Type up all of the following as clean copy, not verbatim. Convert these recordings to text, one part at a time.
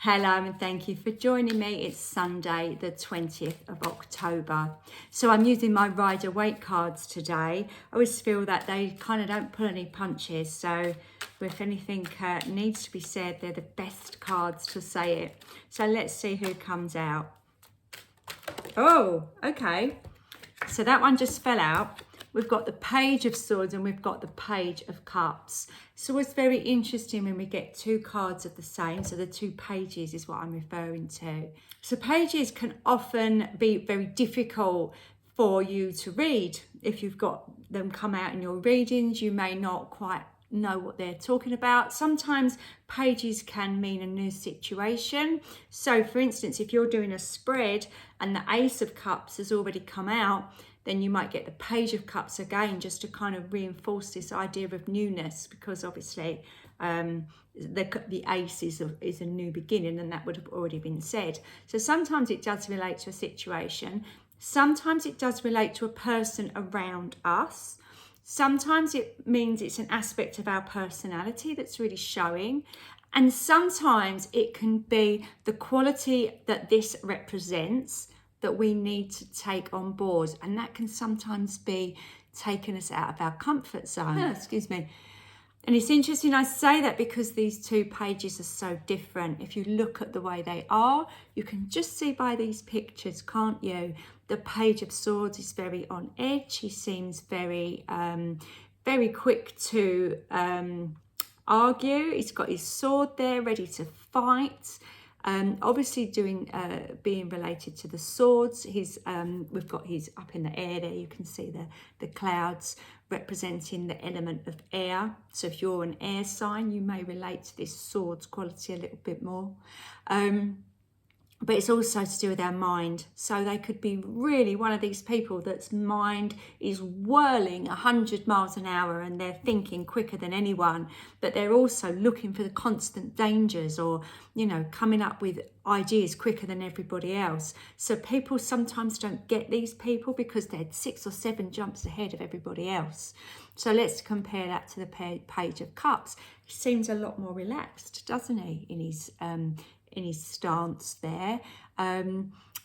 Hello and thank you for joining me. It's Sunday the 20th of October. So I'm using my Rider Waite cards today. I always feel that they kind of don't pull any punches. So if anything needs to be said, they're the best cards to say it. So let's see who comes out. Oh, okay. So that one just fell out. We've got the Page of Swords and we've got the Page of Cups. So it's very interesting when we get two cards of the same. So the two pages is what I'm referring to. So pages can often be very difficult for you to read. If you've got them come out in your readings, you may not quite know what they're talking about. Sometimes pages can mean a new situation. So for instance, if you're doing a spread and the Ace of Cups has already come out, then you might get the Page of Cups again, just to kind of reinforce this idea of newness, because obviously the Ace is a new beginning, and that would have already been said. So sometimes it does relate to a situation. Sometimes it does relate to a person around us. Sometimes it means it's an aspect of our personality that's really showing. And sometimes it can be the quality that this represents that we need to take on board. And that can sometimes be taking us out of our comfort zone. Excuse me. And it's interesting I say that because these two pages are so different. If you look at the way they are, you can just see by these pictures, can't you? The Page of Swords is very on edge. He seems very, very quick to argue. He's got his sword there ready to fight. Obviously being related to the swords. We've got his up in the air there. You can see the clouds representing the element of air. So if you're an air sign, you may relate to this swords quality a little bit more. But it's also to do with our mind. So they could be really one of these people that's mind is whirling 100 miles an hour and they're thinking quicker than anyone, but they're also looking for the constant dangers, or, you know, coming up with ideas quicker than everybody else. So people sometimes don't get these people because they're 6 or 7 jumps ahead of everybody else. So let's compare that to the Page of Cups. He seems a lot more relaxed, doesn't he, in his stance there.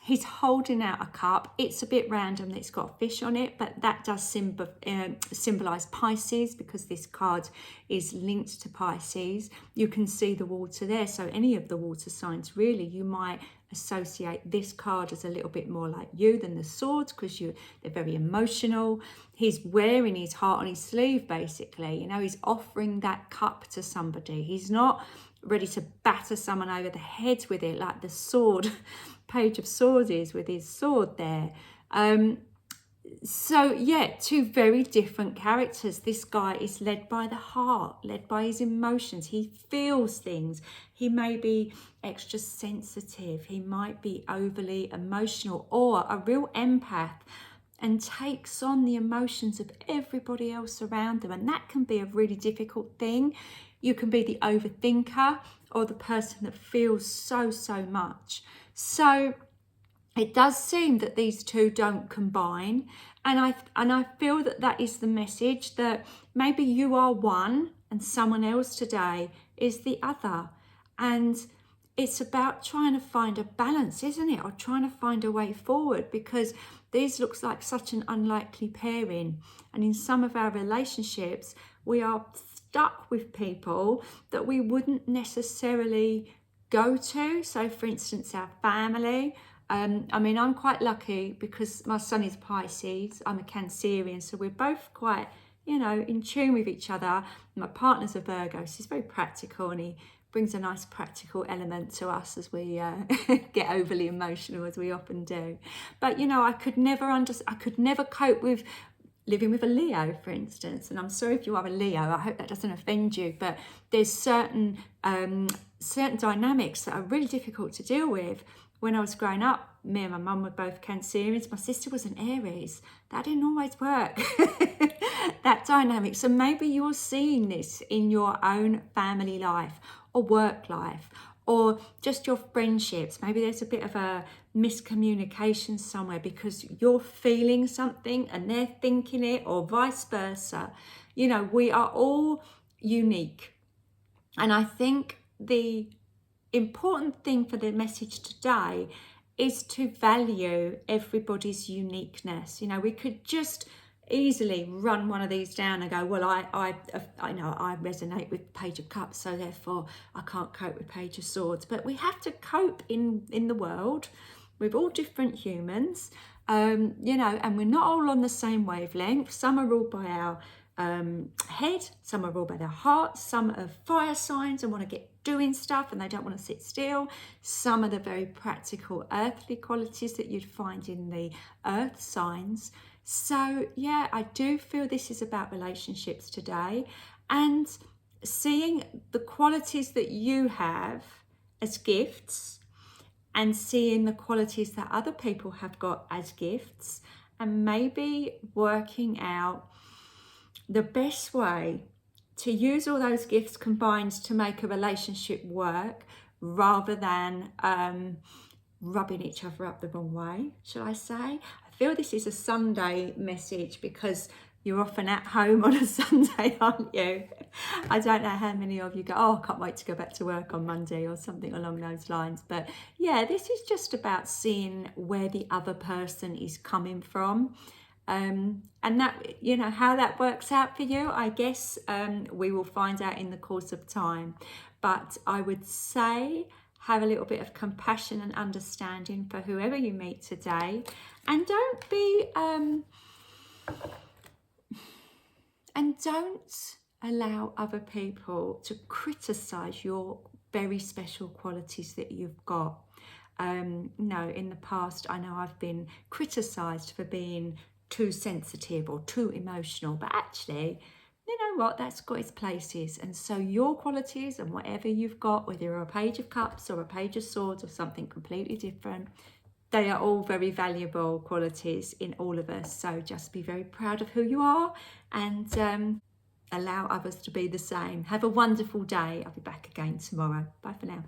He's holding out a cup. It's a bit random that it's got a fish on it, but that does symbolize Pisces, because this card is linked to Pisces. You can see the water there. So any of the water signs, really, you might associate this card as a little bit more like you than the swords, because they're very emotional. He's wearing his heart on his sleeve, basically. You know, he's offering that cup to somebody. He's not ready to batter someone over the head with it like the sword Page of Swords is with his sword there. So yeah, two very different characters. This guy is led by the heart, led by his emotions. He feels things. He may be extra sensitive. He might be overly emotional, or a real empath, and takes on the emotions of everybody else around them. And that can be a really difficult thing. You can be the overthinker or the person that feels so much. So it does seem that these two don't combine. And I feel that is the message, that maybe you are one and someone else today is the other. And it's about trying to find a balance, isn't it? Or trying to find a way forward, because these looks like such an unlikely pairing. And in some of our relationships, we are stuck with people that we wouldn't necessarily go to. So for instance, our family. I mean, I'm quite lucky because my son is Pisces, I'm a Cancerian, so we're both quite, you know, in tune with each other. My partner's a Virgo, so he's very practical, and he brings a nice practical element to us as we get overly emotional, as we often do. But, you know, I could never cope with living with a Leo, for instance. And I'm sorry if you are a Leo, I hope that doesn't offend you, but there's certain dynamics that are really difficult to deal with. When I was growing up, me and my mum were both Cancerians. My sister was an Aries. That didn't always work, that dynamic. So maybe you're seeing this in your own family life or work life, or just your friendships. Maybe there's a bit of a miscommunication somewhere because you're feeling something and they're thinking it, or vice versa. You know, we are all unique. And I think the important thing for the message today is to value everybody's uniqueness. You know, we could just easily run one of these down and go, well, I know I resonate with Page of Cups, so therefore I can't cope with Page of Swords. But we have to cope in the world. We're all different humans, you know, and we're not all on the same wavelength. Some are ruled by our head, some are ruled by their heart, some are fire signs and want to get doing stuff and they don't want to sit still. Some are the very practical earthly qualities that you'd find in the earth signs. So yeah, I do feel this is about relationships today, and seeing the qualities that you have as gifts and seeing the qualities that other people have got as gifts, and maybe working out the best way to use all those gifts combined to make a relationship work, rather than rubbing each other up the wrong way, should I say. I feel this is a Sunday message because you're often at home on a Sunday, aren't you? I don't know how many of you go, oh, I can't wait to go back to work on Monday or something along those lines. But yeah, this is just about seeing where the other person is coming from. And that, you know, how that works out for you, I guess we will find out in the course of time. But I would say have a little bit of compassion and understanding for whoever you meet today, and don't be and don't allow other people to criticize your very special qualities that you've got. No, in the past, I know I've been criticized for being too sensitive or too emotional, but actually, you know what, that's got its places. And so your qualities and whatever you've got, whether you're a Page of Cups or a Page of Swords or something completely different, they are all very valuable qualities in all of us. So just be very proud of who you are, and allow others to be the same. Have a wonderful day. I'll be back again tomorrow. Bye for now.